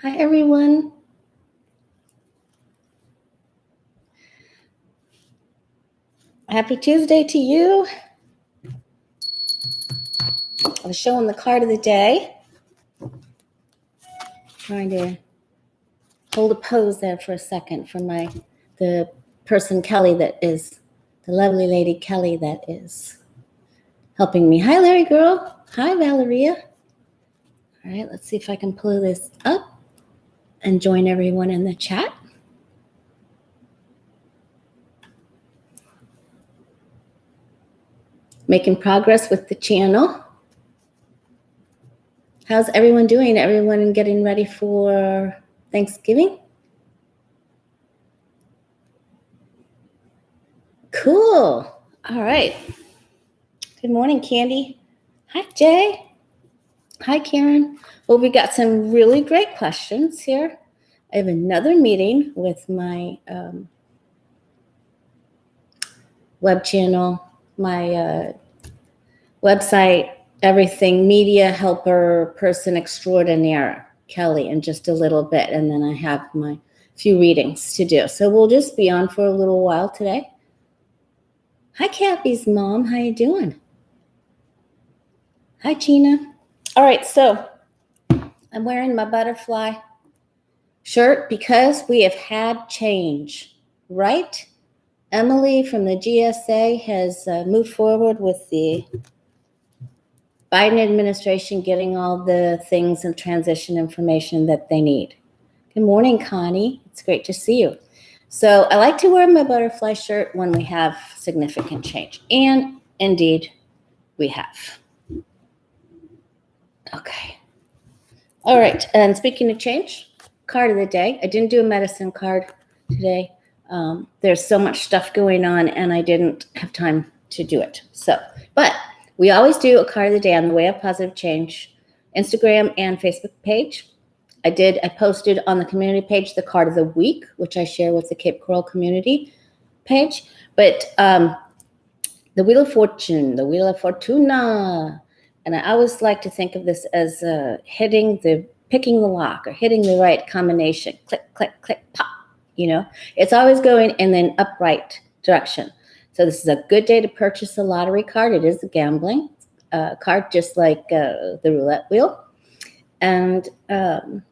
Hi, everyone. Happy Tuesday to you. I was showing the card of the day. Trying to hold a pose there for a second for the person Kelly that is, the lovely lady Kelly that is helping me. Hi, Larry girl. Hi, Valeria. All right, let's see if I can pull this up and join everyone in the chat. Making progress with the channel. How's everyone doing? Everyone getting ready for Thanksgiving? Cool. All right. Good morning, Candy. Hi, Jay. Hi, Karen. Well, we got some really great questions here. I have another meeting with my web channel, my website, everything, media helper, person extraordinaire, Kelly, in just a little bit. And then I have my few readings to do. So we'll just be on for a little while today. Hi, Kathy's mom. How you doing? Hi, Gina. All right, so I'm wearing my butterfly shirt because we have had change, right? Emily from the GSA has moved forward with the Biden administration getting all the things and transition information that they need. Good morning, Connie. It's great to see you. So I like to wear my butterfly shirt when we have significant change. And indeed, we have. Okay. All right. And speaking of change, card of the day. I didn't do a medicine card today. There's so much stuff going on, and I didn't have time to do it. But we always do a card of the day on the Way of Positive Change Instagram and Facebook page. I posted on the community page the card of the week, which I share with the Cape Coral community page. But the Wheel of Fortune, the Wheel of Fortuna, and I always like to think of this as picking the lock or hitting the right combination. Click, click, click, pop. You know, it's always going in an upright direction. So this is a good day to purchase a lottery card. It is a gambling card, just like the roulette wheel. And the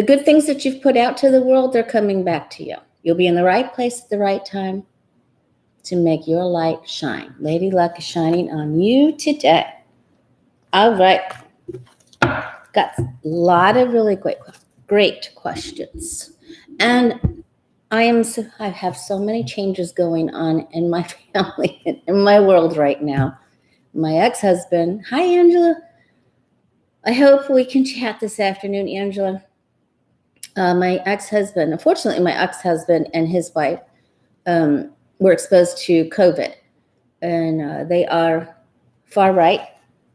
good things that you've put out to the world, they're coming back to you. You'll be in the right place at the right time to make your light shine. Lady Luck is shining on you today. All right. Got a lot of really great questions. And I have so many changes going on in my family and in my world right now. My ex-husband, hi, Angela. I hope we can chat this afternoon, Angela. Unfortunately, my ex-husband and his wife were exposed to COVID, and they are far right.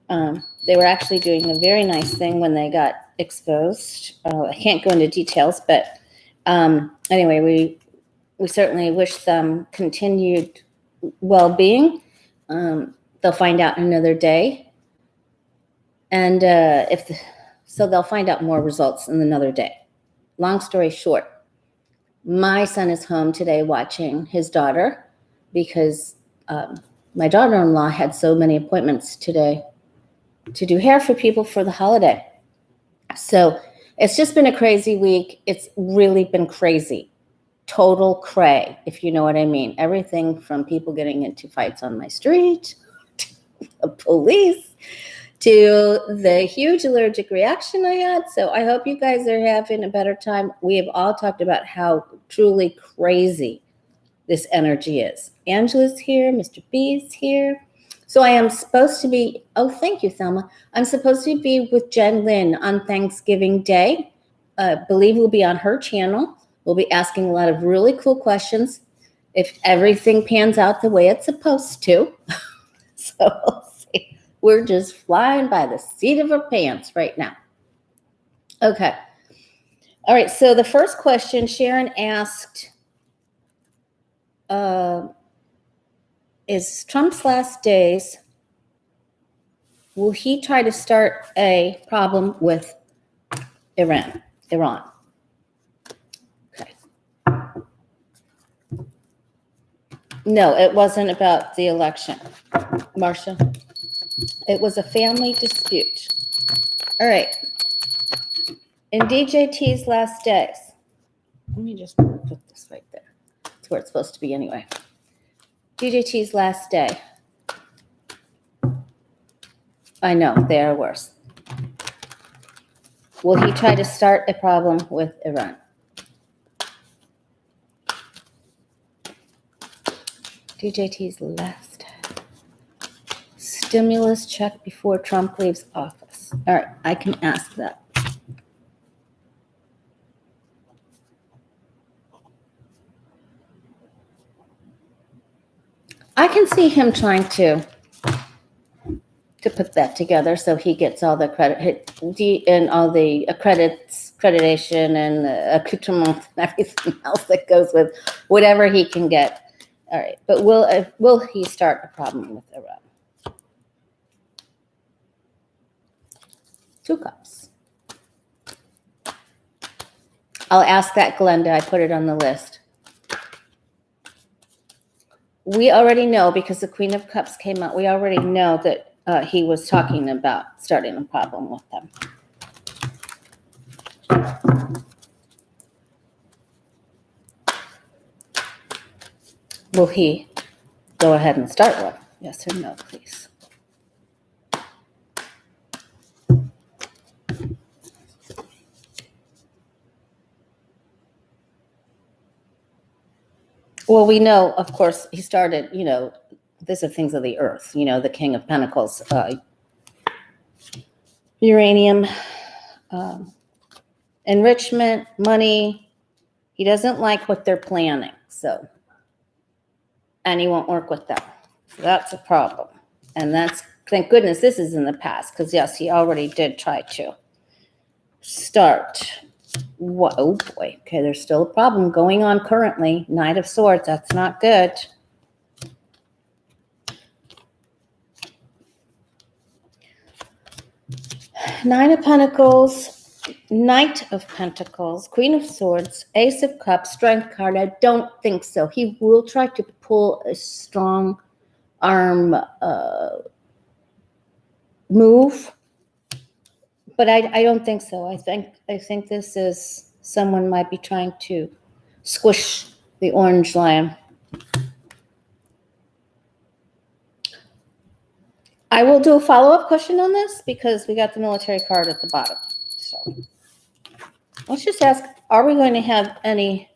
They were actually doing a very nice thing when they got exposed. I can't go into details, but anyway, we certainly wish them continued well-being. They'll find out in another day, and so they'll find out more results in another day. Long story short, my son is home today watching his daughter because my daughter-in-law had so many appointments today to do hair for people for the holiday. So it's just been a crazy week. It's really been crazy. Total cray, if you know what I mean. Everything from people getting into fights on my street, to the police, to the huge allergic reaction I had. So I hope you guys are having a better time. We have all talked about how truly crazy this energy is. Angela's here. Mr. B's here. So I am supposed to be, thank you, Thelma. I'm supposed to be with Jen Lynn on Thanksgiving Day. I believe we'll be on her channel. We'll be asking a lot of really cool questions if everything pans out the way it's supposed to. So we'll see. We're just flying by the seat of our pants right now. Okay. All right. So the first question Sharon asked is Trump's last days, will he try to start a problem with Iran. Okay. No, it wasn't about the election, Marcia. It was a family dispute. All right. In DJT's last days, let me just put this right there. That's where it's supposed to be anyway. DJT's last day. I know, they are worse. Will he try to start a problem with Iran? DJT's last stimulus check before Trump leaves office. All right, I can ask that. I can see him trying to put that together so he gets all the credit and all the accreditation and the accoutrement and everything else that goes with whatever he can get. All right, but will he start a problem with Iran? 2 cups. I'll ask that, Glenda. I put it on the list. We already know, because the Queen of Cups came out, we already know that he was talking about starting a problem with them. Will he go ahead and start one? Yes or no, please? Well, we know, of course, he started, these are things of the earth, the King of Pentacles, uranium, enrichment, money. He doesn't like what they're planning, and he won't work with them. So that's a problem. And thank goodness this is in the past, because yes, he already did try to start. Oh boy, okay, there's still a problem going on currently. Knight of Swords, that's not good. Nine of Pentacles, Knight of Pentacles, Queen of Swords, Ace of Cups, Strength card. I don't think so. He will try to pull a strong arm move, but I don't think so. I think this is someone might be trying to squish the orange lion. I will do a follow-up question on this because we got the military card at the bottom. So let's just ask, are we going to have any?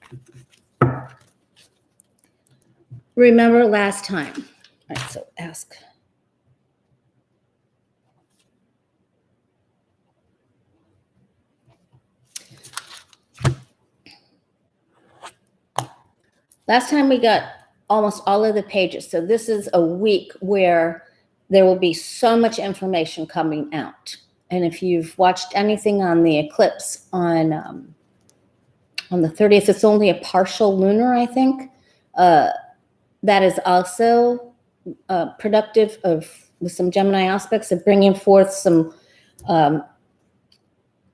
Remember last time. All right, so ask. Last time we got almost all of the pages. So this is a week where there will be so much information coming out. And if you've watched anything on the eclipse on the 30th, it's only a partial lunar, I think. That is also productive with some Gemini aspects of bringing forth some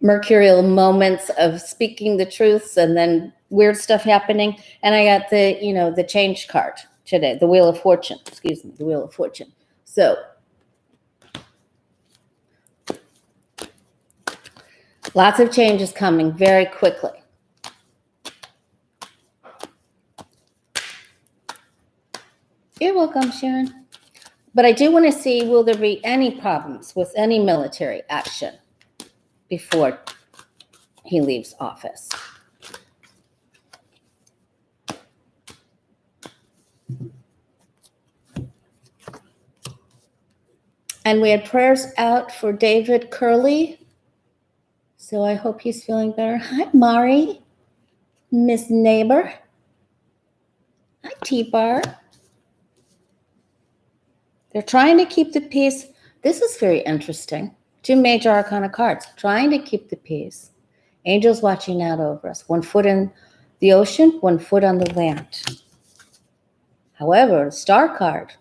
mercurial moments of speaking the truths and then weird stuff happening. And I got the change card today, the Wheel of Fortune, the Wheel of Fortune. So lots of changes coming very quickly. You're welcome, Sharon. But I do want to see, will there be any problems with any military action before he leaves office? And we had prayers out for David Curley. So I hope he's feeling better. Hi, Mari. Miss Neighbor. Hi, T-Bar. They're trying to keep the peace. This is very interesting. 2 major arcana cards. Trying to keep the peace. Angels watching out over us. 1 foot in the ocean, 1 foot on the land. However, the star card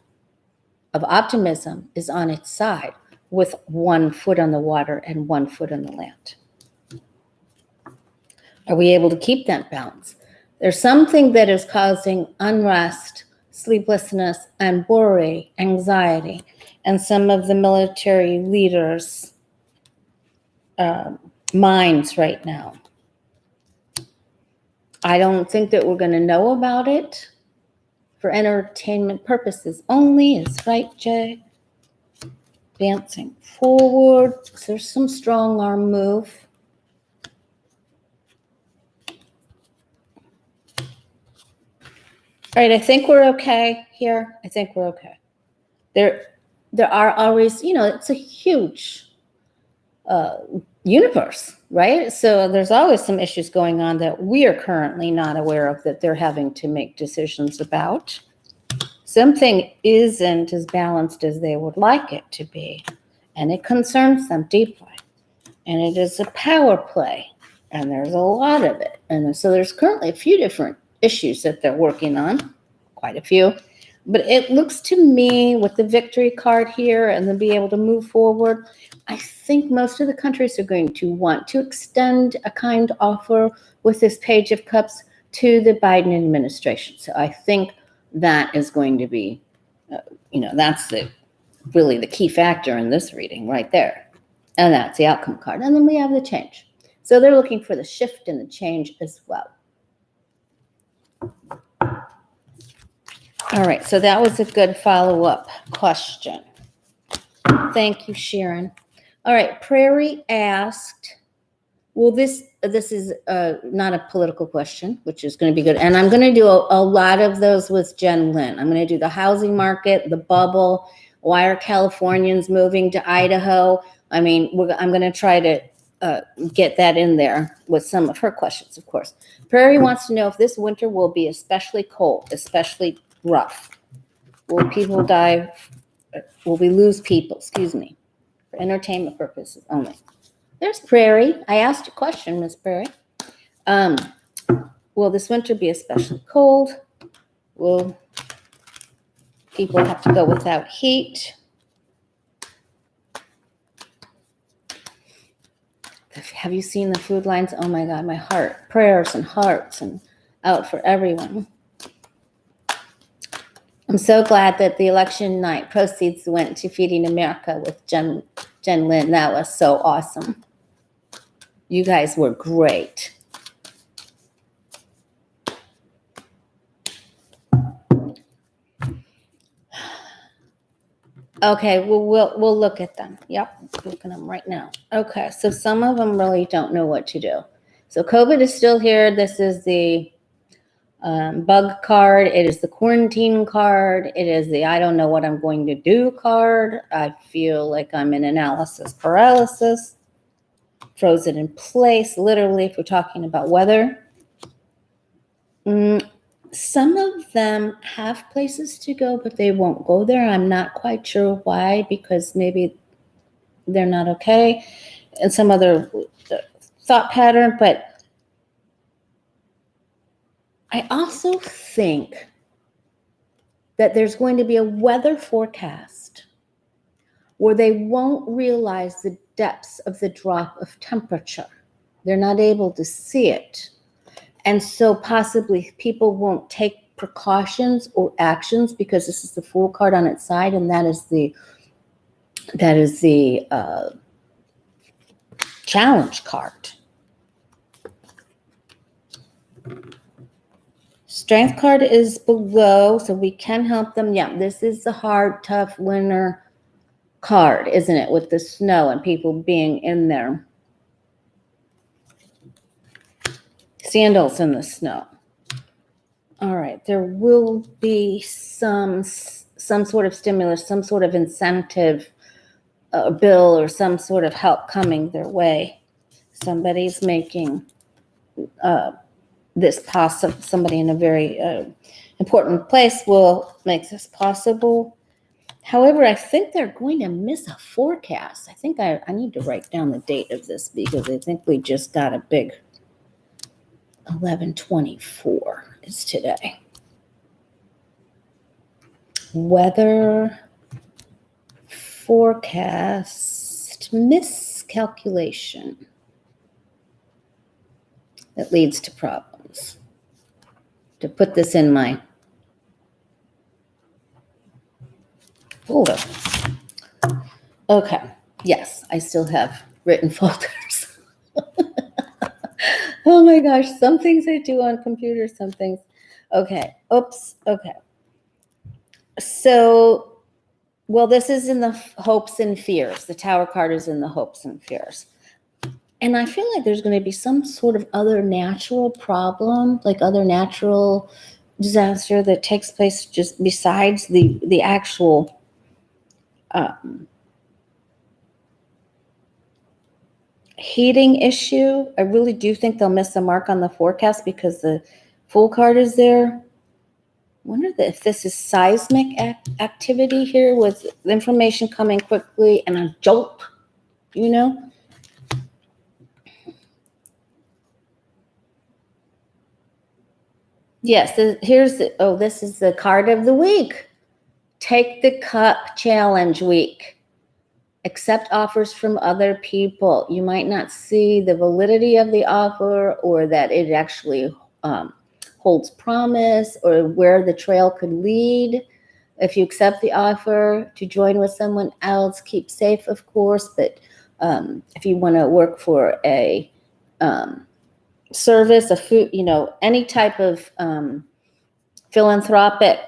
of optimism is on its side with 1 foot on the water and 1 foot on the land. Are we able to keep that balance? There's something that is causing unrest, sleeplessness, and worry, anxiety, and some of the military leaders' minds right now. I don't think that we're going to know about it for entertainment purposes only. Is right, Jay? Advancing forward. So there's some strong arm move. All right, I think we're okay here. I think we're okay. There are always, it's a huge universe, right? So there's always some issues going on that we are currently not aware of that they're having to make decisions about. Something isn't as balanced as they would like it to be, and it concerns them deeply. And it is a power play, and there's a lot of it. And so there's currently a few different issues that they're working on, quite a few. But it looks to me with the victory card here and then be able to move forward, I think most of the countries are going to want to extend a kind offer with this Page of Cups to the Biden administration. So I think that is going to be, that's really the key factor in this reading right there. And that's the outcome card. And then we have the change. So they're looking for the shift and the change as well. All right, so that was a good follow-up question. Thank you, Sharon. All right, Prairie asked, well, this is not a political question, which is going to be good. And I'm going to do a lot of those with Jen Lynn. I'm going to do the housing market, the bubble, why are Californians moving to Idaho? I mean, I'm going to try to get that in there with some of her questions, of course. Prairie wants to know if this winter will be especially cold, especially rough. Will people die? Will we lose people? Excuse me. For entertainment purposes only. There's Prairie. I asked a question, Miss Prairie. Will this winter be especially cold? Will people have to go without heat? Have you seen the food lines? Oh my God, my heart. Prayers and hearts and out for everyone. I'm so glad that the election night proceeds went to Feeding America with Jen Lynn. That was so awesome. You guys were great. Okay, we'll look at them. Yep, look at them right now. Okay, so some of them really don't know what to do. So COVID is still here. This is the bug card. It is the quarantine card. It is the I don't know what I'm going to do card. I feel like I'm in analysis paralysis. Frozen in place, literally, if we're talking about weather. Some of them have places to go, but they won't go there. I'm not quite sure why, because maybe they're not okay and some other thought pattern. But I also think that there's going to be a weather forecast where they won't realize the depths of the drop of temperature. They're not able to see it. And so possibly people won't take precautions or actions because this is the Fool card on its side, and that is the challenge card. Strength card is below, so we can help them. Yeah, this is the hard, tough winter card, isn't it? With the snow and people being in their sandals in the snow. All right, there will be some sort of stimulus, some sort of incentive bill or some sort of help coming their way. Somebody's making this possible. Somebody in a very important place will make this possible. However, I think they're going to miss a forecast. I think I need to write down the date of this because I think we just got a big 11/24 is today. Weather forecast miscalculation. that leads to problems. To put this in my folder. Okay. Yes, I still have written folders. Oh my gosh, some things I do on computers, some things. Okay. Oops. Okay. So, well, this is in the hopes and fears. The Tower card is in the hopes and fears. And I feel like there's going to be some sort of other natural problem, like other natural disaster that takes place just besides the actual heating issue. I really do think they'll miss the mark on the forecast because the Fool card is there. I wonder if this is seismic activity here with information coming quickly and a jolt, you know? Yes, this is the card of the week. Take the cup challenge week. Accept offers from other people. You might not see the validity of the offer or that it actually holds promise or where the trail could lead. If you accept the offer to join with someone else, keep safe, of course, but if you want to work for a service, a food, any type of philanthropic,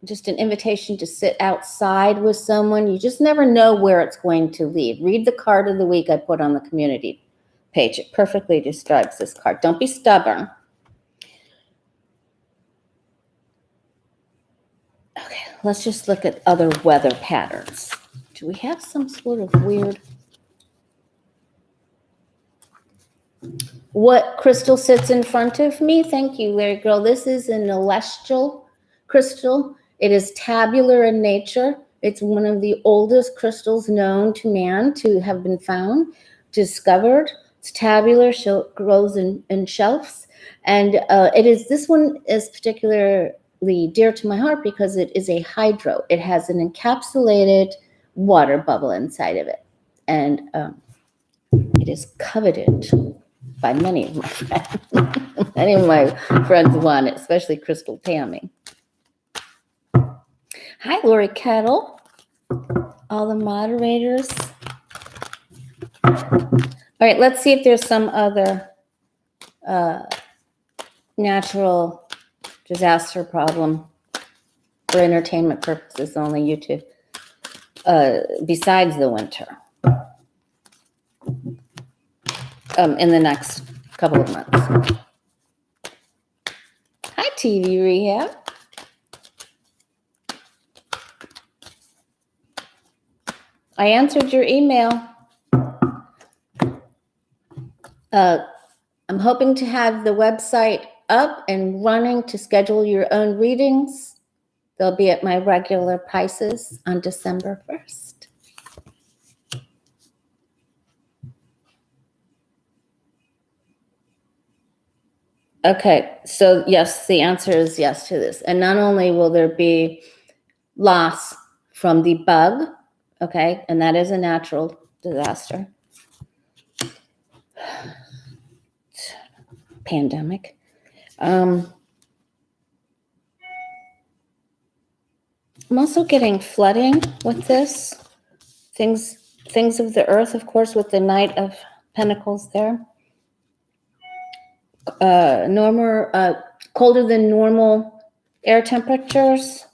just an invitation to sit outside with someone. You just never know where it's going to lead. Read the card of the week I put on the community page. It perfectly describes this card. Don't be stubborn. Okay, let's just look at other weather patterns. Do we have some sort of weird... What crystal sits in front of me? Thank you, Larry Girl. This is a celestial crystal. It is tabular in nature. It's one of the oldest crystals known to man to have been found, discovered. It's tabular, so it grows in shelves. And this one is particularly dear to my heart because it is a hydro. It has an encapsulated water bubble inside of it. And it is coveted by many of my friends. Many of my friends want it, especially Crystal Tammy. Hi, Lori Kettle, all the moderators. All right, let's see if there's some other natural disaster problem for entertainment purposes only, YouTube, besides the winter, in the next couple of months. Hi, TV Rehab. I answered your email. I'm hoping to have the website up and running to schedule your own readings. They'll be at my regular prices on December 1st. Okay, so yes, the answer is yes to this. And not only will there be loss from the bug, okay, and that is a natural disaster, pandemic. I'm also getting flooding with this. Things of the earth, of course, with the Knight of Pentacles there. Colder than normal air temperatures.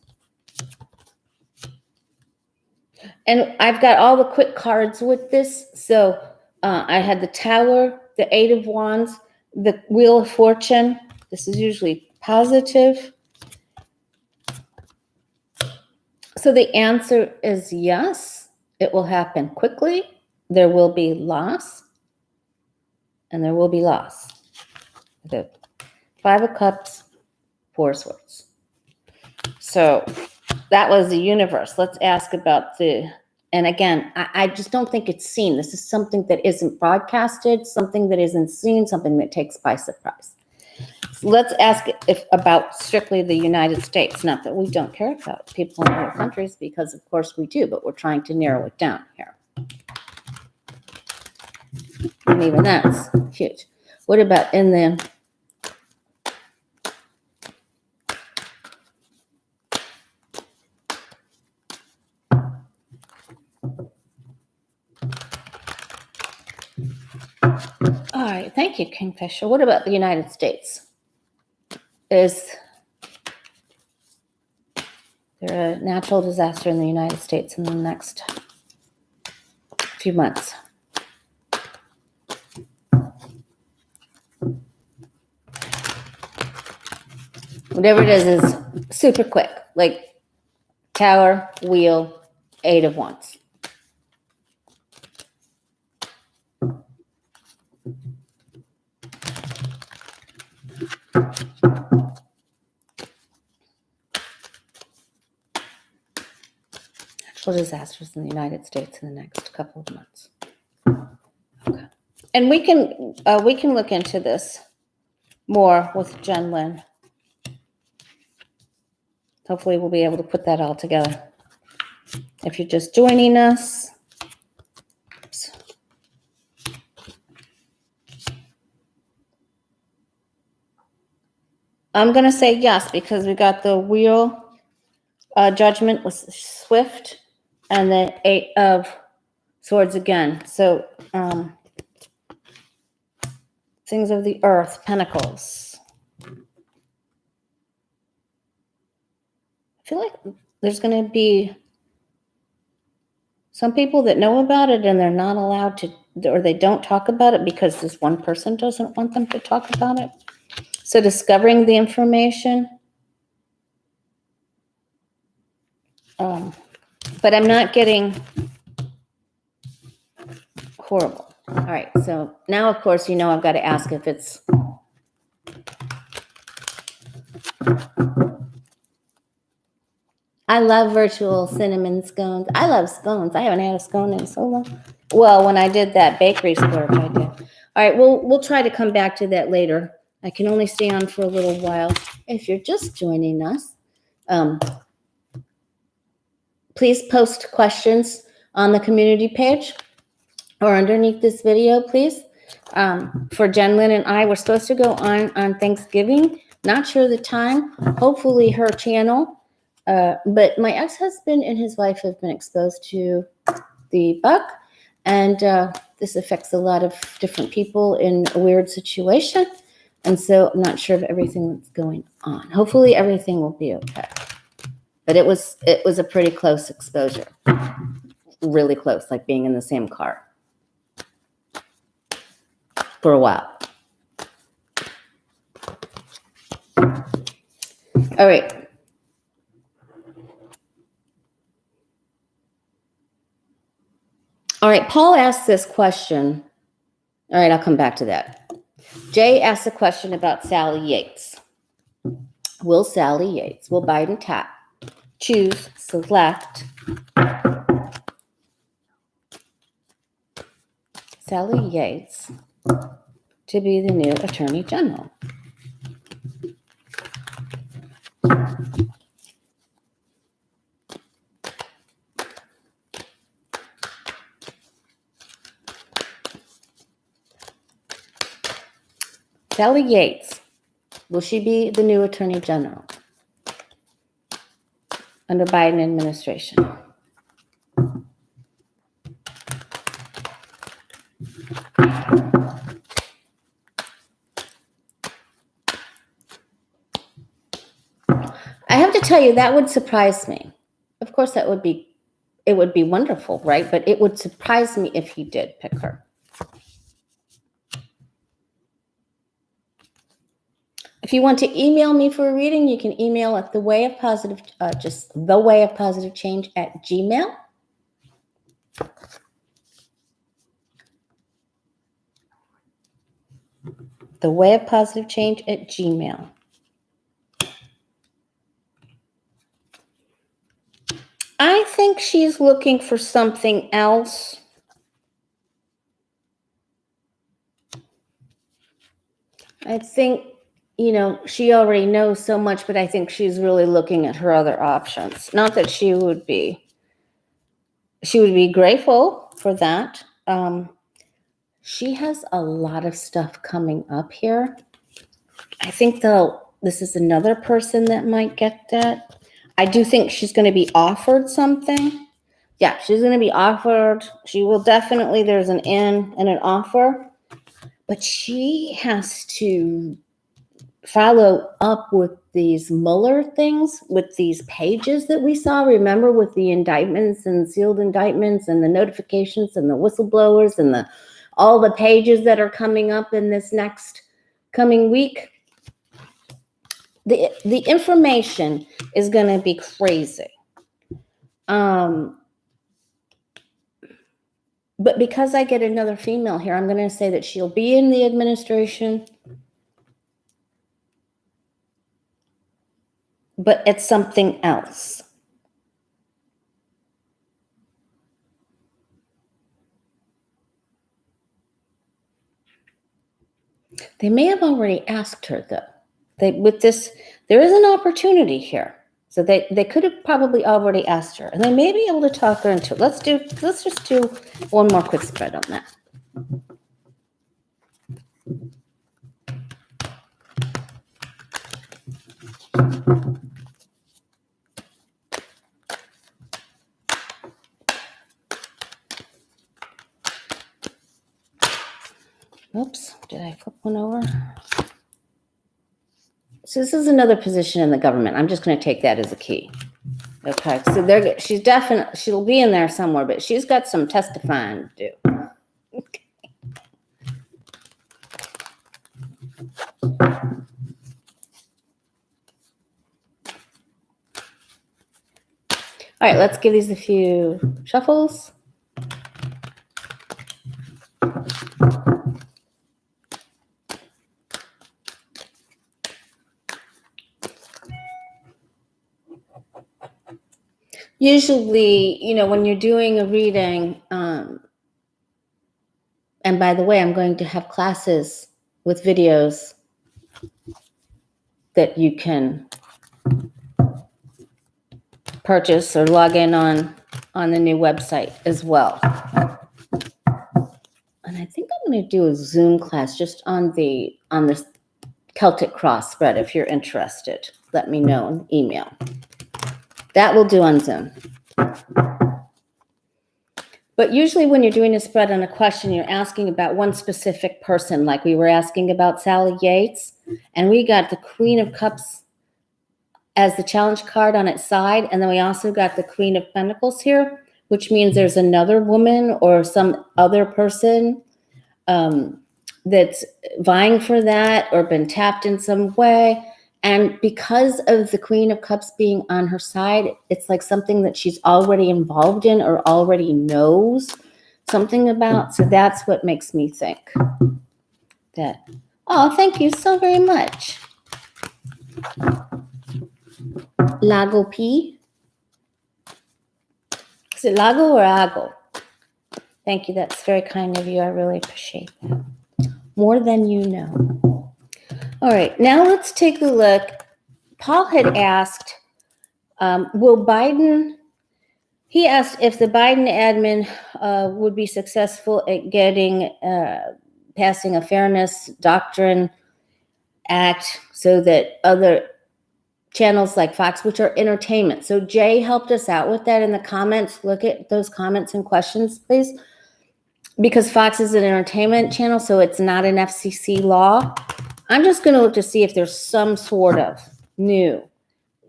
And I've got all the quick cards with this. So I had the Tower, the Eight of Wands, the Wheel of Fortune. This is usually positive. So the answer is yes. It will happen quickly. There will be loss. And there will be loss. The Five of Cups, Four of Swords. So that was the universe. Let's ask about and again, I just don't think it's seen. This is something that isn't broadcasted, something that isn't seen, something that takes by surprise. So let's ask about strictly the United States. Not that we don't care about people in other countries, because of course we do, but we're trying to narrow it down here. And even that's huge. What about in the all right, thank you, Kingfisher. What about the United States? Is there a natural disaster in the United States in the next few months? Whatever it is super quick, like tower, wheel, 8 of wands. Natural disasters in the United States in the next couple of months. Okay. And we can look into this more with Jen Lynn. Hopefully we'll be able to put that all together. If you're just joining us, I'm going to say yes because we got the wheel. Judgment was swift, and the 8 of swords again. So things of the earth, pentacles. I feel like there's going to be some people that know about it and they're not allowed to, or they don't talk about it because this one person doesn't want them to talk about it. So discovering the information. But I'm not getting horrible. All right. So now, of course, I've got to ask if it's I love virtual cinnamon scones. I love scones. I haven't had a scone in so long. Well, when I did that bakery splurge, I did. All right, we'll try to come back to that later. I can only stay on for a little while. If you're just joining us, please post questions on the community page or underneath this video, please. For Jen Lynn and I, we're supposed to go on Thanksgiving. Not sure the time. Hopefully her channel. But my ex-husband and his wife have been exposed to the buck, and this affects a lot of different people in a weird situation. And so I'm not sure of everything that's going on. Hopefully everything will be okay. But it was a pretty close exposure. Really close, like being in the same car for a while. All right. All right, Paul asked this question. All right, I'll come back to that. Jay asked a question about Sally Yates. Will Sally Yates, will Biden tap, choose, select Sally Yates to be the new Attorney General? Sally Yates, will she be the new Attorney General under Biden administration? I have to tell you, that would surprise me. Of course, it would be wonderful, right? But it would surprise me if he did pick her. If you want to email me for a reading, you can email at just thewayofpositivechange@gmail.com. thewayofpositivechange@gmail.com. I think she's looking for something else. I think, she already knows so much, but I think she's really looking at her other options. Not that she would be grateful for that. she has a lot of stuff coming up here. I think this is another person that might get that. I do think she's going to be offered something. Yeah, she's going to be offered. She will definitely, there's an in and an offer. But she has to follow up with these Mueller things, with these pages that we saw. Remember, with the indictments and sealed indictments and the notifications and the whistleblowers and all the pages that are coming up in this next coming week. The information is going to be crazy. But because I get another female here, I'm going to say that she'll be in the administration, but it's something else. They may have already asked her, though. There is an opportunity here. So they could have probably already asked her, and they may be able to talk her into it. Let's just do one more quick spread on that. Oops, did I flip one over? So this is another position in the government. I'm just going to take that as a key. Okay, so she'll be in there somewhere, but she's got some testifying to do. Okay. All right, let's give these a few shuffles. Usually, when you're doing a reading, and by the way, I'm going to have classes with videos that you can purchase or log in on the new website as well. And I think I'm going to do a Zoom class just on the Celtic cross spread. If you're interested, let me know in email. That will do on Zoom. But usually when you're doing a spread on a question, you're asking about one specific person, like we were asking about Sally Yates, and we got the Queen of Cups as the challenge card on its side, and then we also got the Queen of Pentacles here, which means there's another woman or some other person that's vying for that or been tapped in some way. And because of the Queen of Cups being on her side, it's like something that she's already involved in or already knows something about. So that's what makes me think that, oh, thank you so very much. Lago P. Is it Lago or Ago? Thank you. That's very kind of you. I really appreciate that. More than you know. All right, now let's take a look. Paul had asked, will Biden, he asked if the Biden admin would be successful at passing a fairness doctrine act so that other channels like Fox, which are entertainment. So Jay helped us out with that in the comments. Look at those comments and questions, please. Because Fox is an entertainment channel, so it's not an FCC law. I'm just going to look to see if there's some sort of new,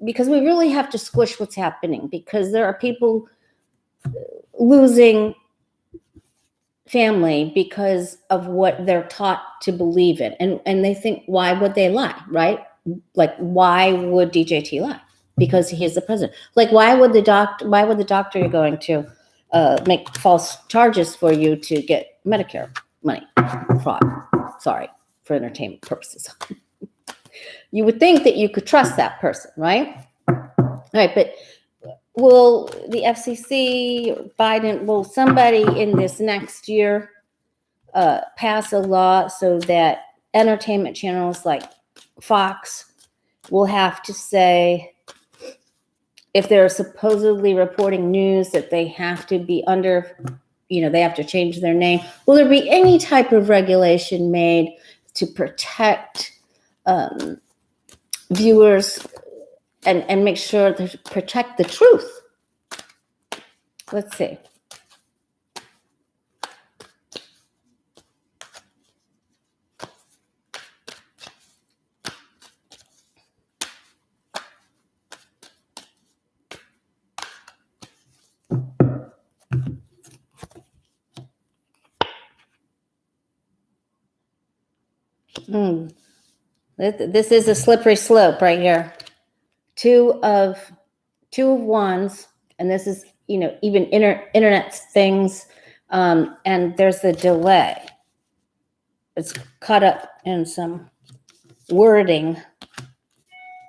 because we really have to squish what's happening, because there are people losing family because of what they're taught to believe in. And they think, why would they lie, right? Like, why would DJT lie? Because he is the president. Like, why would the doctor you're going to make false charges for you to get Medicare money? Fraud. Sorry. For entertainment purposes. You would think that you could trust that person, right? All right, but will the FCC, Biden, will somebody in this next year pass a law so that entertainment channels like Fox will have to say, if they're supposedly reporting news, that they have to be under they have to change their name. Will there be any type of regulation made to protect viewers and make sure to protect the truth? Let's see. This is a slippery slope right here. Two of wands, and this is, even internet things, and there's the delay. It's caught up in some wording.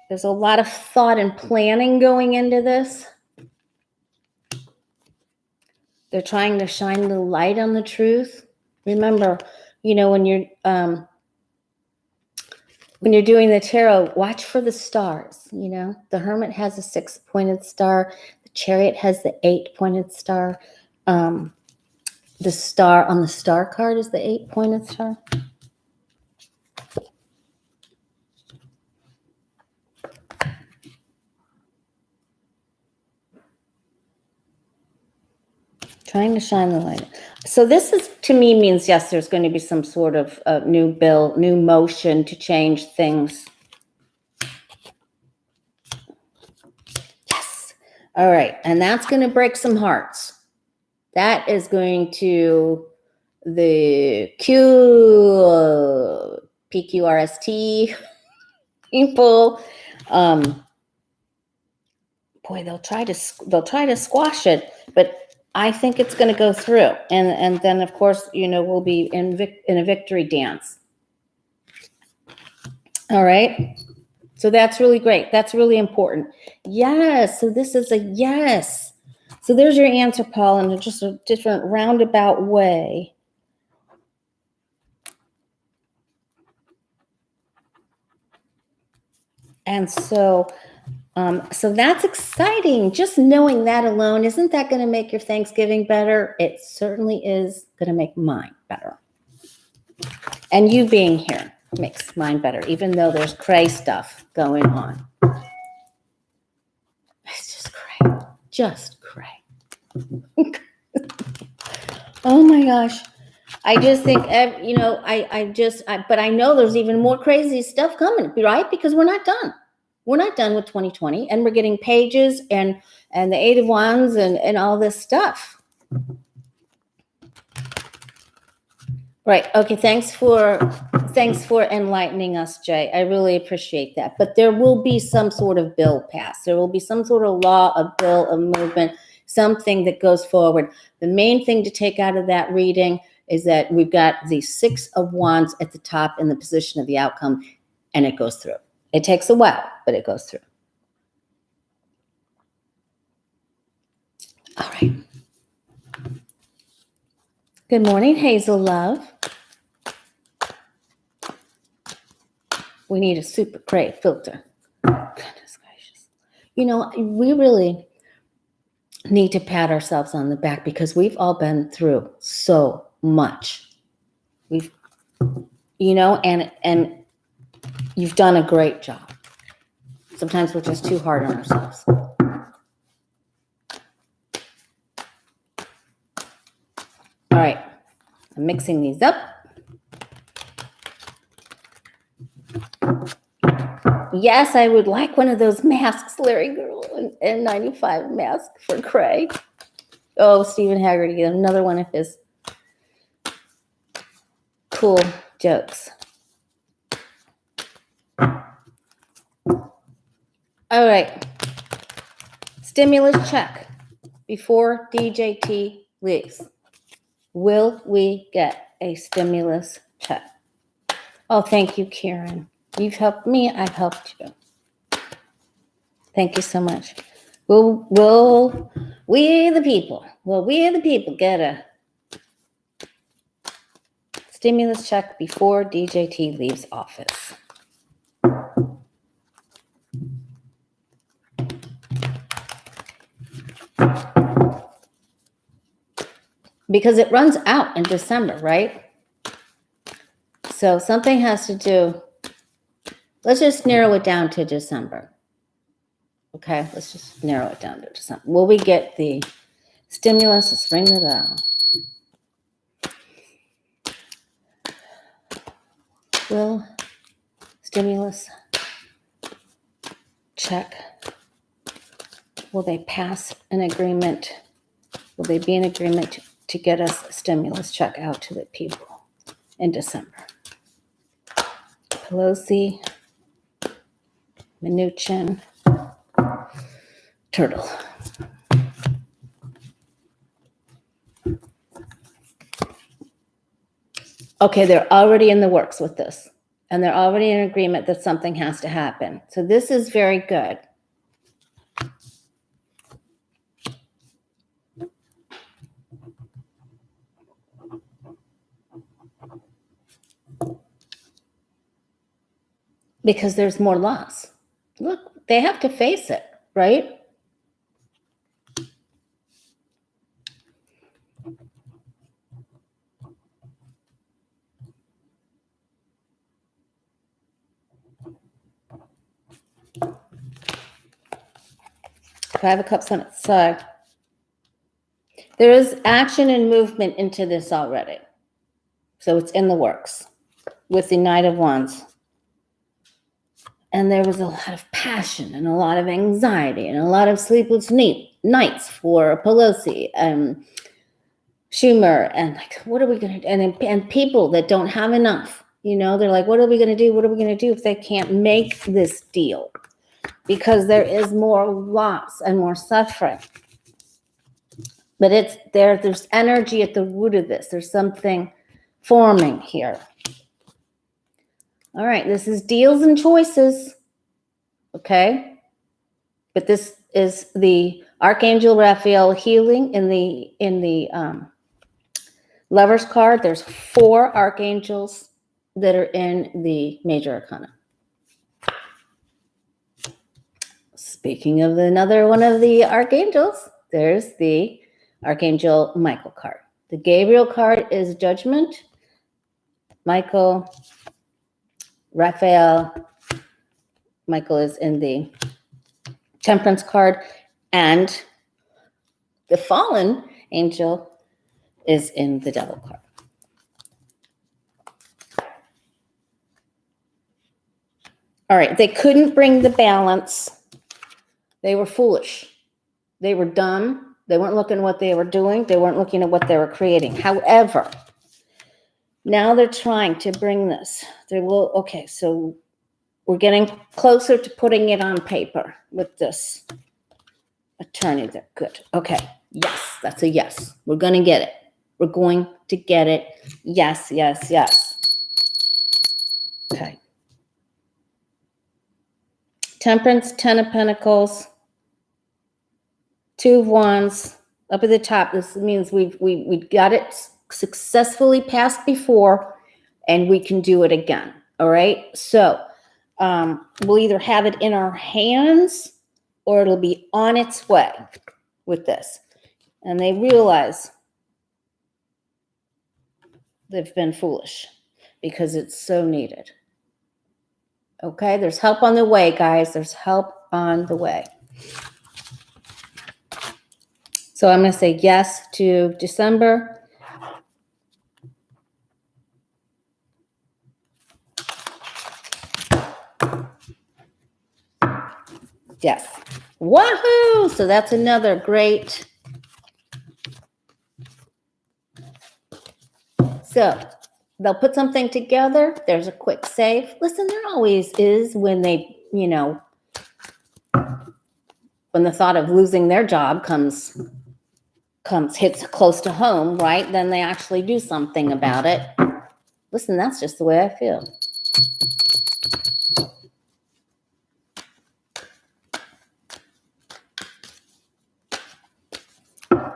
There's a lot of thought and planning going into this. They're trying to shine the light on the truth. Remember, when you're doing the tarot, watch for the stars. The Hermit has a 6-pointed star. The Chariot has the 8-pointed star. The star on the star card is the 8-pointed star. Trying to shine the light. So this is, to me, means, yes, there's going to be some sort of new bill, new motion to change things. Yes. All right. And that's going to break some hearts. That is going to the PQRST people. Boy, they'll try to squash it, but I think it's going to go through, and then of course we'll be in a victory dance. All right, so that's really great. That's really important. Yes, so this is a yes. So there's your answer, Paul, in just a different roundabout way. And so that's exciting. Just knowing that alone, isn't that going to make your Thanksgiving better? It certainly is going to make mine better. And you being here makes mine better, even though there's cray stuff going on. It's just cray. Just cray. Oh my gosh. I just think, but I know there's even more crazy stuff coming, right? Because we're not done. We're not done with 2020, and we're getting pages and the 8 of Wands and all this stuff. Right. Okay. Thanks for enlightening us, Jay. I really appreciate that. But there will be some sort of bill passed. There will be some sort of law, a bill, a movement, something that goes forward. The main thing to take out of that reading is that we've got the 6 of Wands at the top in the position of the outcome, and it goes through. It takes a while, but it goes through. All right. Good morning, Hazel Love. We need a super great filter. Goodness gracious. We really need to pat ourselves on the back because we've all been through so much. And you've done a great job. Sometimes we're just too hard on ourselves. All right, I'm mixing these up. Yes, I would like one of those masks, Larry Girl, an N95 mask for Cray. Oh, Stephen Haggerty, another one of his cool jokes. All right. Stimulus check before DJT leaves. Will we get a stimulus check? Oh, thank you, Karen. You've helped me. I've helped you. Thank you so much. Will we the people get a stimulus check before DJT leaves office? because it runs out in December, right? So something has to do, let's just narrow it down to December. Okay, let's just narrow it down to December. Will we get the stimulus? Let's ring the bell. Will stimulus check, will they pass an agreement? Will they be in agreement to get us a stimulus check out to the people in December? Pelosi, Mnuchin, Turtle. Okay, they're already in the works with this, and they're already in agreement that something has to happen. So this is very good. Because there's more loss. Look, they have to face it, right? Five of Cups on its side. There is action and movement into this already. So it's in the works with the Knight of Wands. And there was a lot of passion and a lot of anxiety and a lot of sleepless nights for Pelosi and Schumer. And like, what are we going to do? And people that don't have enough, you know, they're like, what are we going to do? What are we going to do if they can't make this deal? Because there is more loss and more suffering. But it's there's energy at the root of this. There's something forming here. All right, this is deals and choices. Okay? But this is the Archangel Raphael healing in the Lover's card. There's 4 archangels that are in the major arcana. Speaking of another one of the archangels, there's the Archangel Michael card. The Gabriel card is judgment. Michael, Raphael, Michael is in the Temperance card, and the fallen angel is in the Devil card. All right, they couldn't bring the balance. They were foolish. They were dumb. They weren't looking at what they were doing. They weren't looking at what they were creating. However, now they're trying to bring this. Okay, so we're getting closer to putting it on paper with this attorney. They're good. Okay, yes, that's a yes. We're going to get it. We're going to get it. Yes, yes, yes. Okay. Temperance, 10 of Pentacles, 2 of Wands, up at the top. This means we got it successfully passed before, and we can do it again. All right. So we'll either have it in our hands or it'll be on its way with this. And they realize they've been foolish because it's so needed. Okay, there's help on the way, guys. There's help on the way. So I'm going to say yes to December. Yes. Woohoo! So that's another great. So they'll put something together. There's a quick save. Listen, there always is when they, when the thought of losing their job hits close to home, right? Then they actually do something about it. Listen, that's just the way I feel.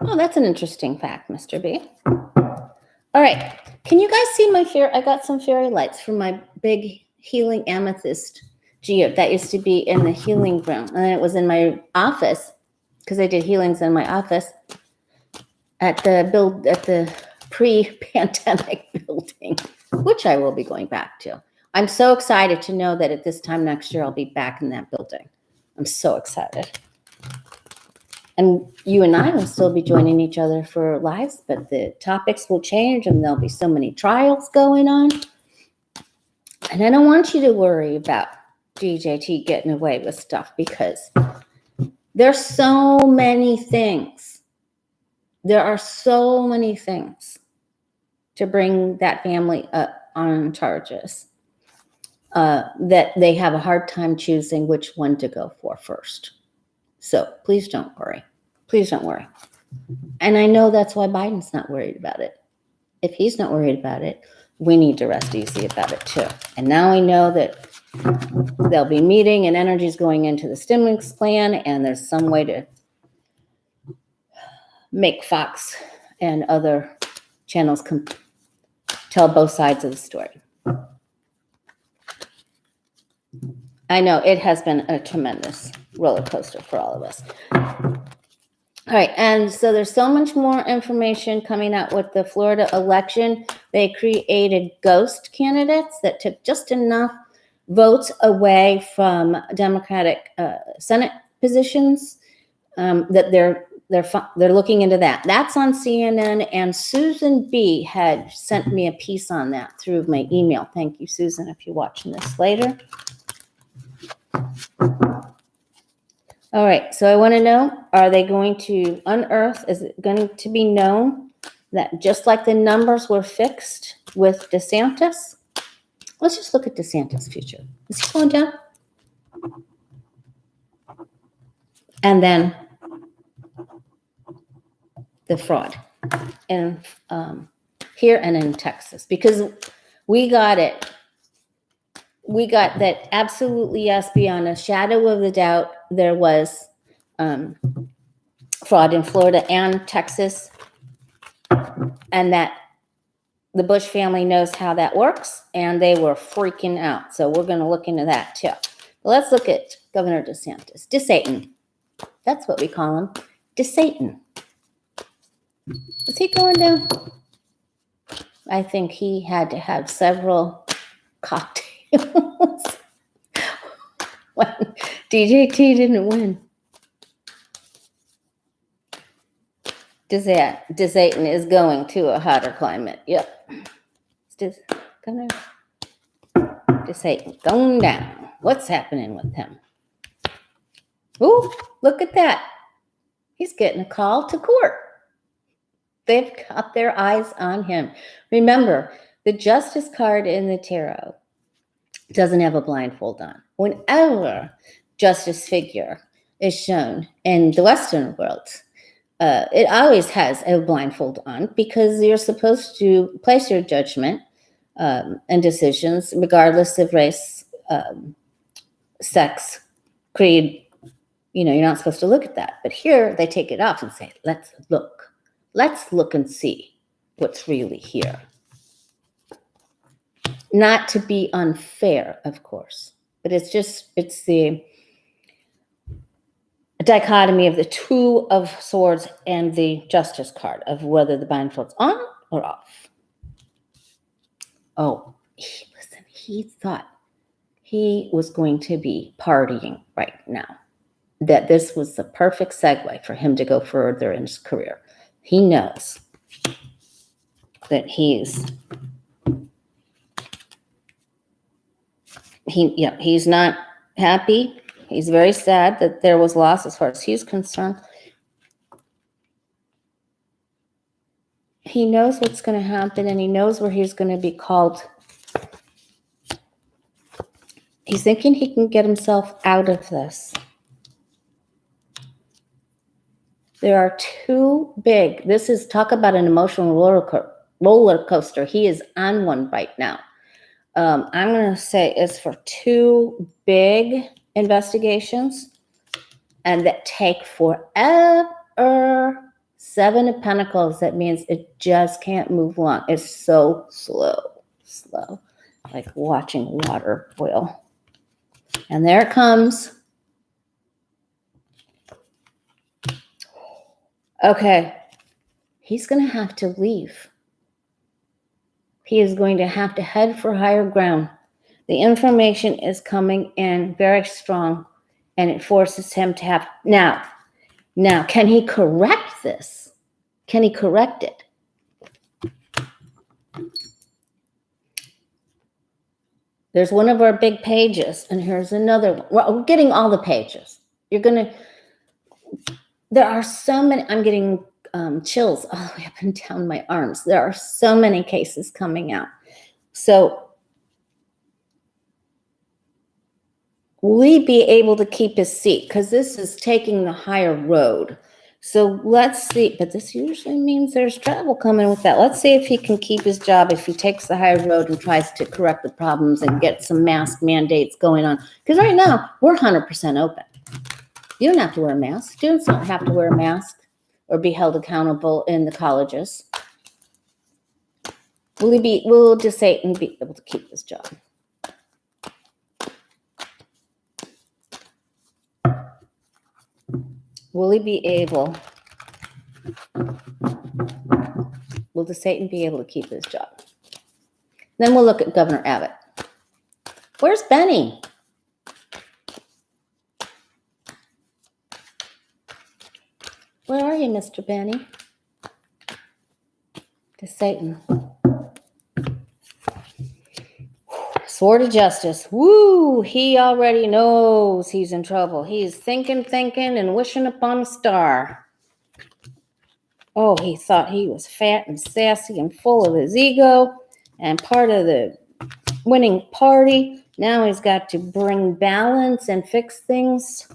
Oh, that's an interesting fact, Mr. B. All right. Can you guys see my I got some fairy lights from my big healing amethyst geode that used to be in the healing room. And then it was in my office because I did healings in my office. at the pre-pandemic building, which I will be going back to. I'm so excited to know that at this time next year I'll be back in that building. I'm so excited. And you and I will still be joining each other for lives, but the topics will change and there'll be so many trials going on. And I don't want you to worry about DJT getting away with stuff, because there's so many things. There are so many things to bring that family up on charges that they have a hard time choosing which one to go for first. So please don't worry. Please don't worry. And I know that's why Biden's not worried about it. If he's not worried about it, we need to rest easy about it too. And now we know that they'll be meeting and energy's going into the stimulus plan, and there's some way to make Fox and other channels tell both sides of the story. I know it has been a tremendous roller coaster for all of us. All right, and so there's so much more information coming out with the Florida election. They created ghost candidates that took just enough votes away from Democratic Senate positions that they're looking into that. That's on CNN, and Susan B. had sent me a piece on that through my email. Thank you, Susan, if you're watching this later. All right, so I want to know, are they going to unearth, is it going to be known that just like the numbers were fixed with DeSantis? Let's just look at DeSantis' future. Is he going down? And then the fraud in here and in Texas, because we got it. We got that absolutely, yes, beyond a shadow of a doubt, there was fraud in Florida and Texas, and that the Bush family knows how that works, and they were freaking out. So we're going to look into that too. Let's look at Governor DeSantis. DeSatan. That's what we call him. DeSatan. Is he going down? I think he had to have several cocktails when DJT didn't win. DeSatan is going to a hotter climate. Yep. DeSatan going down. What's happening with him? Ooh, look at that. He's getting a call to court. They've got their eyes on him. Remember, the justice card in the tarot doesn't have a blindfold on. Whenever justice figure is shown in the Western world, it always has a blindfold on, because you're supposed to place your judgment and decisions regardless of race, sex, creed. You're not supposed to look at that. But here they take it off and say, let's look. Let's look and see what's really here. Not to be unfair, of course, but it's the dichotomy of the two of swords and the justice card of whether the blindfold's on or off. Oh, listen, he thought he was going to be partying right now, that this was the perfect segue for him to go further in his career. He knows that he's not happy. He's very sad that there was loss as far as he's concerned. He knows what's going to happen, and he knows where he's going to be called. He's thinking he can get himself out of this. There are too big. This is, talk about an emotional roller coaster. He is on one right now. I'm going to say it's for two big investigations, and that take forever. 7 of Pentacles, that means it just can't move along. It's so slow, like watching water boil. And there it comes. Okay. he's going to have to leave. He is going to have to head for higher ground. The information is coming in very strong, and it forces him to have... Now, can he correct this? Can he correct it? There's one of our big pages, and here's another one. We're getting all the pages. There are so many. I'm getting chills all the way up and down my arms. There are so many cases coming out. So will he be able to keep his seat? Because this is taking the higher road. So let's see. But this usually means there's trouble coming with that. Let's see if he can keep his job, if he takes the higher road and tries to correct the problems and get some mask mandates going on. Because right now, we're 100% open. You don't have to wear a mask. Students don't have to wear a mask or be held accountable in the colleges. Will DeSantis be able to keep his job? Will DeSantis be able to keep his job? Then we'll look at Governor Abbott. Where's Benny? Where are you, Mr. Benny? DeSantis. Sword of justice. Woo! He already knows he's in trouble. He's thinking, and wishing upon a star. Oh, he thought he was fat and sassy and full of his ego and part of the winning party. Now he's got to bring balance and fix things.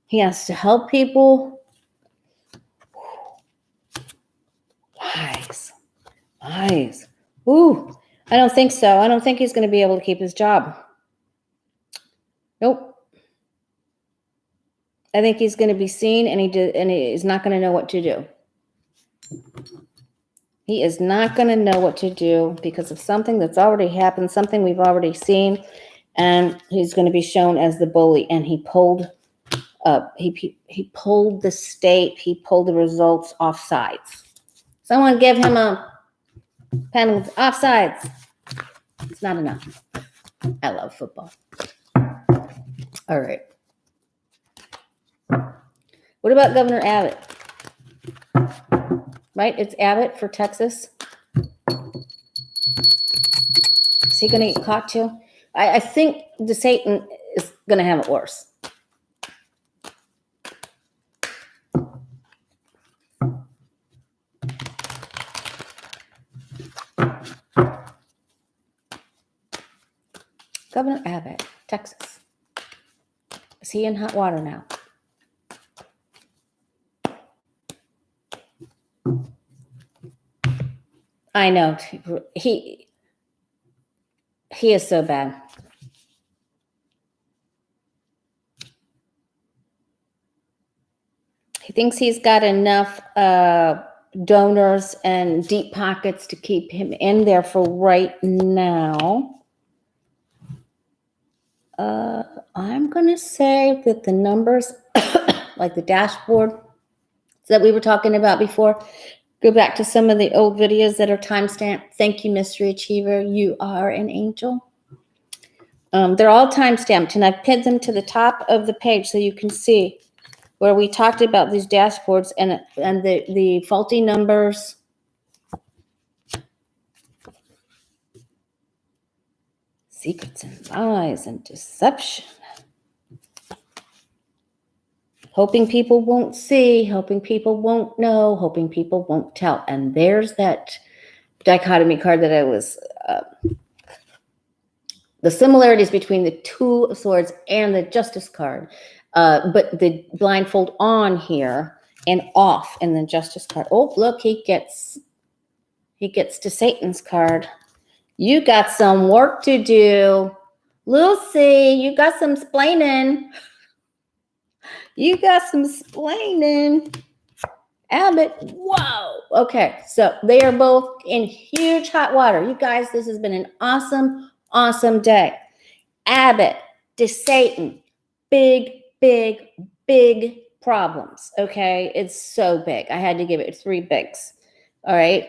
He has to help people. Lies. Ooh, I don't think so. I don't think he's going to be able to keep his job. Nope. I think he's going to be seen, and he's not going to know what to do. He is not going to know what to do because of something that's already happened, something we've already seen, and he's going to be shown as the bully. And he pulled the state. He pulled the results off sides. Someone give him a penalty. Offsides. It's not enough. I love football. All right. What about Governor Abbott? Right? It's Abbott for Texas. Is he going to get caught too? I think DeSantis is going to have it worse. Governor Abbott, Texas. Is he in hot water now? I know. He is so bad. He thinks he's got enough donors and deep pockets to keep him in there for right now. I'm going to say that the numbers, like the dashboard that we were talking about before, go back to some of the old videos that are timestamped. Thank you, Mystery Achiever. You are an angel. They're all timestamped, and I've pinned them to the top of the page so you can see where we talked about these dashboards and the faulty numbers. Secrets and lies and deception. Hoping people won't see, hoping people won't know, hoping people won't tell. And there's that dichotomy card that I was, the similarities between the Two of Swords and the Justice card. But the blindfold on here and off in the Justice card. Oh, look, he gets to Satan's card. You got some work to do. Lucy, you got some splaining. You got some splaining. Abbott, whoa. Okay, so they are both in huge hot water. You guys, this has been an awesome, awesome day. Abbott, DeSantis, big problems. Okay. It's so big. I had to give it 3 bigs. All right.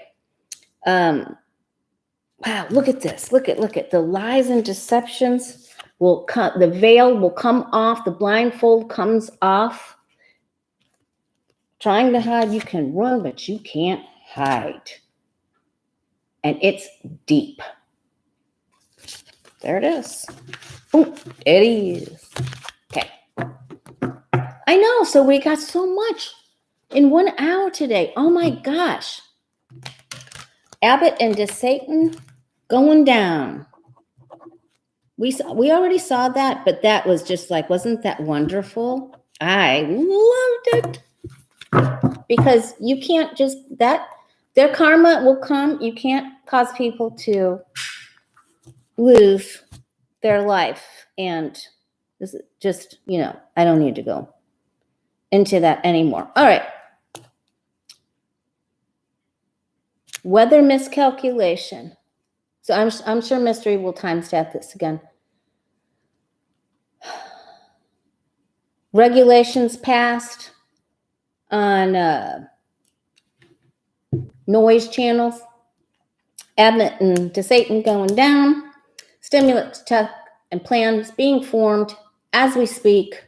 Wow. Look at this. Look at the lies and deceptions will come. The veil will come off. The blindfold comes off. Trying to hide, you can run, but you can't hide. And it's deep. There it is. Oh, it is. Okay. I know. So we got so much in 1 hour today. Oh my gosh. Abbott and DeSantis going down. We already saw that, but that was just like, wasn't that wonderful? I loved it. Because you can't just, their karma will come. You can't cause people to lose their life. And this is just, I don't need to go into that anymore. All right. Weather miscalculation. So I'm sure Mystery will timestamp this again. Regulations passed on noise channels. Abbott and DeSantis going down. Stimulus check and plans being formed as we speak.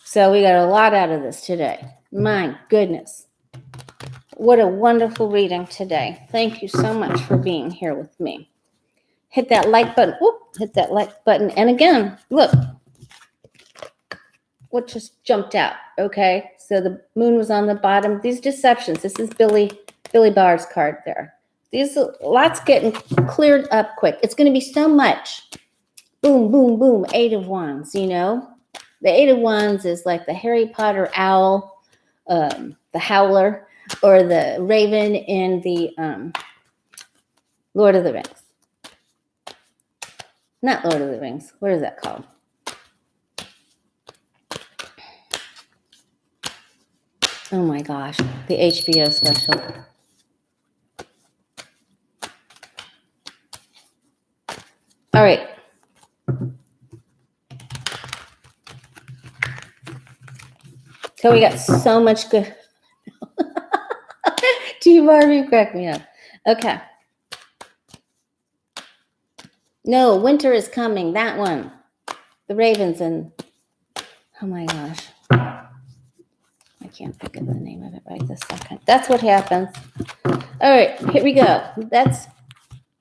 So we got a lot out of this today. My goodness. What a wonderful reading today. Thank you so much for being here with me. Hit that like button. Whoop, hit that like button. And again, look what just jumped out. Okay. So the moon was on the bottom. These deceptions. This is Billy Barr's card there. These lots getting cleared up quick. It's going to be so much. Boom, boom, boom. 8 of Wands, The 8 of Wands is like the Harry Potter owl, the howler, or the raven in the Lord of the Rings. Not Lord of the Rings. What is that called? Oh my gosh. The HBO special. All right. So we got so much good. T. Barbie cracked me up. Okay. No, winter is coming. That one. The ravens and oh my gosh. I can't think of the name of it right this second. That's what happens. All right, here we go. That's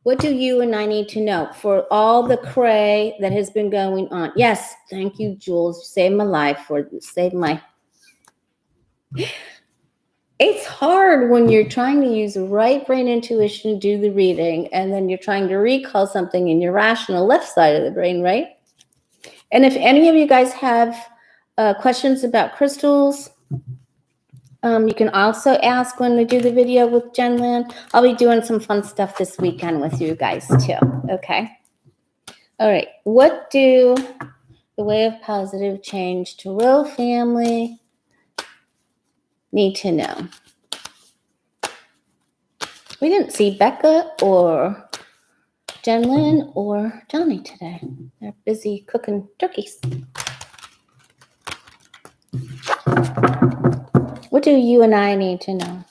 what do you and I need to know for all the cray that has been going on? Yes, thank you, Jules. You saved my life or saved my. It's hard when you're trying to use the right brain intuition to do the reading, and then you're trying to recall something in your rational left side of the brain, right? And if any of you guys have questions about crystals, you can also ask when we do the video with Jen Lynn. I'll be doing some fun stuff this weekend with you guys too, okay? All right, what do the way of positive change to real family need to know? We didn't see Becca or Jen Lynn or Johnny today. They're busy cooking turkeys. What do you and I need to know?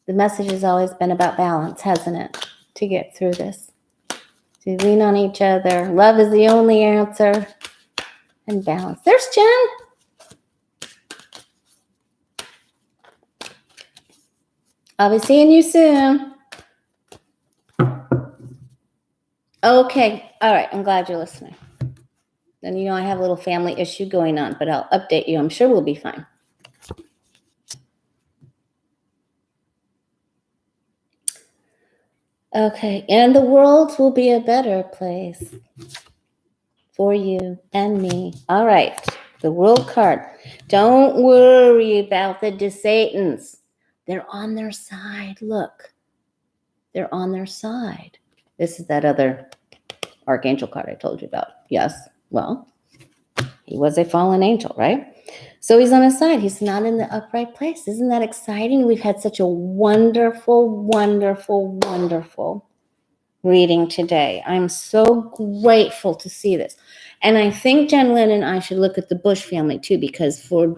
The message has always been about balance, hasn't it? To get through this. To lean on each other. Love is the only answer. And balance. There's Jen. I'll be seeing you soon. Okay. All right. I'm glad you're listening. And I have a little family issue going on, but I'll update you. I'm sure we'll be fine. Okay. And the world will be a better place for you and me. All right. The world card. Don't worry about the DeSantis. They're on their side. Look. They're on their side. This is that other archangel card I told you about. Yes. Well, he was a fallen angel, right? So he's on his side. He's not in the upright place. Isn't that exciting? We've had such a wonderful, wonderful, wonderful reading today. I'm so grateful to see this. And I think Jen Lynn and I should look at the Bush family too, because for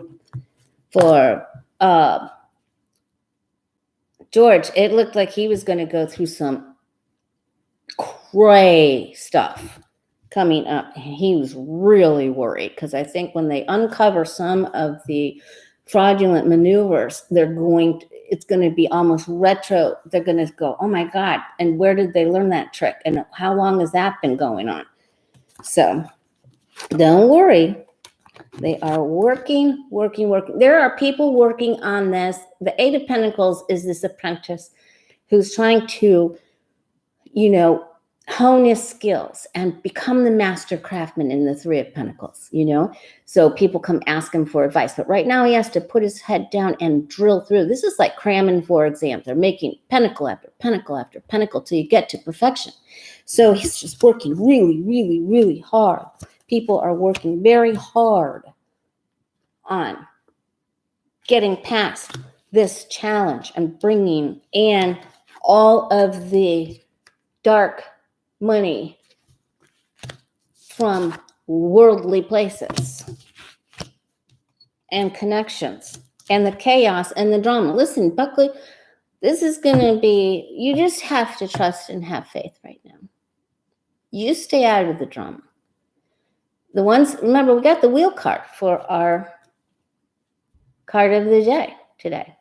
George, it looked like he was going to go through some cray stuff coming up. He was really worried, because I think when they uncover some of the fraudulent maneuvers, it's going to be almost retro. They're going to go, oh my God, and where did they learn that trick? And how long has that been going on? So don't worry. They are working. There are people working on this. The Eight of Pentacles is this apprentice who's trying to, hone his skills and become the master craftsman in the Three of Pentacles, So people come ask him for advice. But right now he has to put his head down and drill through. This is like cramming for exams. They're making pentacle after pentacle after pentacle till you get to perfection. So he's just working really, really, really hard. People are working very hard on getting past this challenge and bringing in all of the dark money from worldly places and connections and the chaos and the drama. Listen, Buckley, this is going to be, you just have to trust and have faith right now. You stay out of the drama. Remember, we got the wheel card for our card of the day today.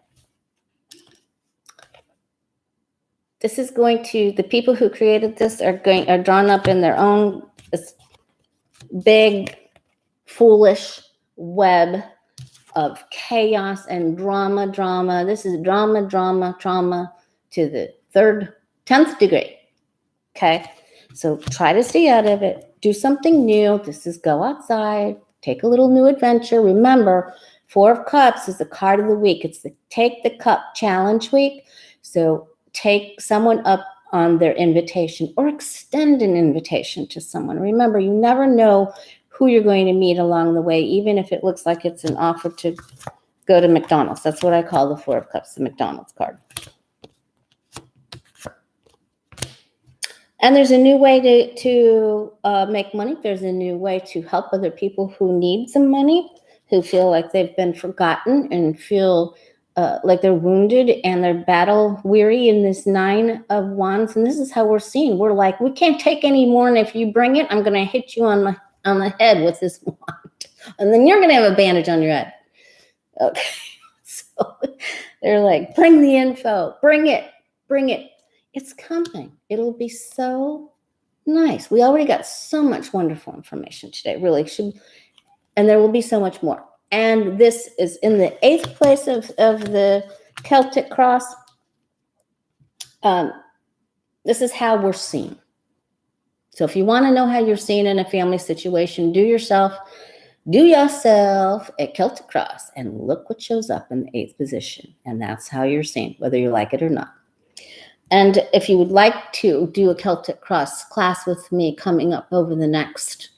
This is going to, the people who created this are drawn up in their own big, foolish web of chaos and drama. This is drama to the 10th degree. Okay. So try to stay out of it. Do something new. This is go outside, take a little new adventure. Remember, Four of Cups is the card of the week. It's the Take the Cup Challenge week. So take someone up on their invitation or extend an invitation to someone. Remember, you never know who you're going to meet along the way, even if it looks like it's an offer to go to McDonald's. That's what I call the Four of Cups, the McDonald's card. And there's a new way to make money. There's a new way to help other people who need some money, who feel like they've been forgotten and feel like they're wounded and they're battle weary in this Nine of Wands. And this is how we're seeing. We're like, we can't take any more. And if you bring it, I'm going to hit you on the head with this wand. And then you're going to have a bandage on your head. Okay. So they're like, bring the info. Bring it. It's coming. It'll be so nice. We already got so much wonderful information today. Really should. And there will be so much more. And this is in the 8th place of the Celtic cross. This is how we're seen. So if you want to know how you're seen in a family situation, do yourself a Celtic cross and look what shows up in the 8th position. And that's how you're seen, whether you like it or not. And if you would like to do a Celtic cross class with me coming up over the next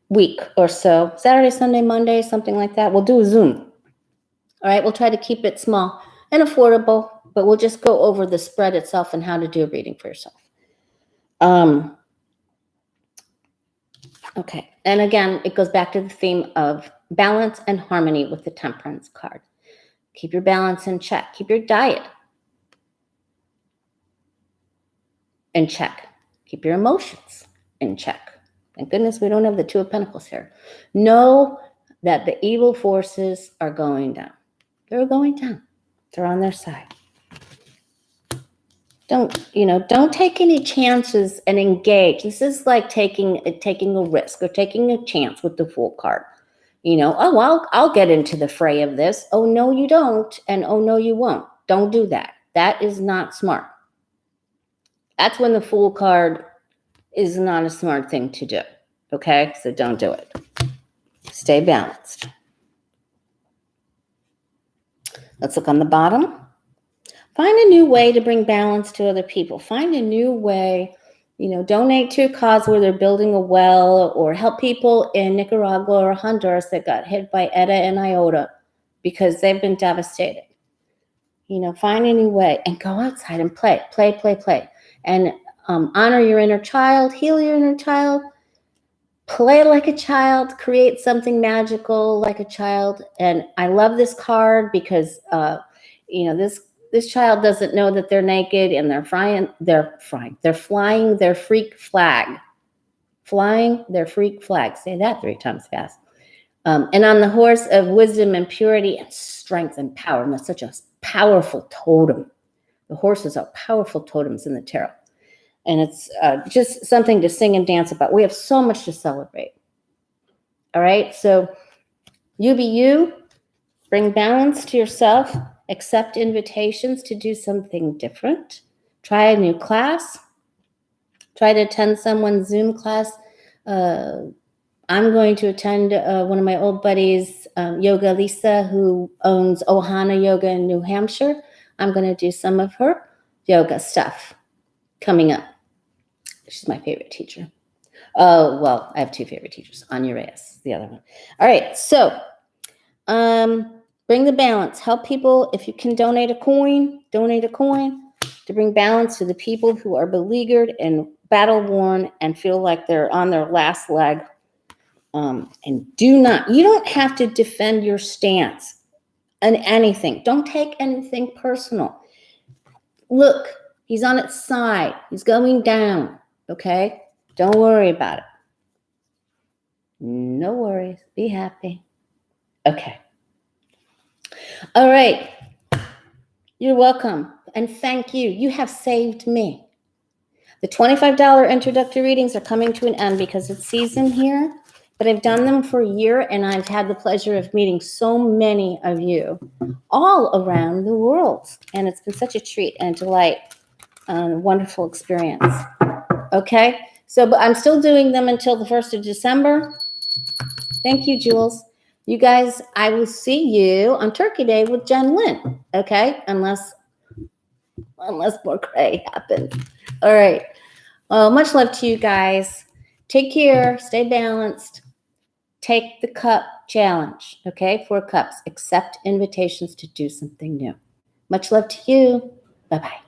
week or so, Saturday, Sunday, Monday, something like that, we'll do a Zoom. All right, we'll try to keep it small and affordable, but we'll just go over the spread itself and how to do a reading for yourself. Okay, and again, it goes back to the theme of balance and harmony with the Temperance card. Keep your balance in check. Keep your diet in check. Keep your emotions in check. Thank goodness we don't have the Two of Pentacles here. Know that the evil forces are going down. They're going down. They're on their side. Don't take any chances and engage. This is like taking a risk or taking a chance with the Fool card. I'll get into the fray of this. Oh, no, you don't. And oh, no, you won't. Don't do that. That is not smart. That's when the Fool card is not a smart thing to do. Okay? So don't do it. Stay balanced. Let's look on the bottom. Find a new way to bring balance to other people. Find a new way. Donate to a cause where they're building a well, or help people in Nicaragua or Honduras that got hit by Eta and Iota because they've been devastated. find a new way and go outside and play, and honor your inner child, heal your inner child, play like a child, create something magical like a child. And I love this card because, this child doesn't know that they're naked and they're flying their freak flag. Flying their freak flag. Say that 3 times fast. And on the horse of wisdom and purity and strength and power. And that's such a powerful totem. The horses are powerful totems in the tarot. And it's just something to sing and dance about. We have so much to celebrate. All right. So you be you. Bring balance to yourself. Accept invitations to do something different. Try a new class. Try to attend someone's Zoom class. I'm going to attend one of my old buddies, Yoga Lisa, who owns Ohana Yoga in New Hampshire. I'm going to do some of her yoga stuff coming up. She's my favorite teacher. Oh, well, I have 2 favorite teachers. Anya Reyes, the other one. All right, so bring the balance. Help people. If you can donate a coin to bring balance to the people who are beleaguered and battle-worn and feel like they're on their last leg. And you don't have to defend your stance on anything. Don't take anything personal. Look, he's on its side. He's going down. Okay? Don't worry about it. No worries. Be happy. Okay. All right. You're welcome. And thank you. You have saved me. The $25 introductory readings are coming to an end because it's season here. But I've done them for a year, and I've had the pleasure of meeting so many of you all around the world. And it's been such a treat and a delight, a wonderful experience. Okay? But I'm still doing them until the 1st of December. Thank you, Jules. You guys, I will see you on Turkey Day with Jen Lynn. Okay? Unless more cray happens. All right. Much love to you guys. Take care. Stay balanced. Take the cup challenge, okay? 4 cups. Accept invitations to do something new. Much love to you. Bye-bye.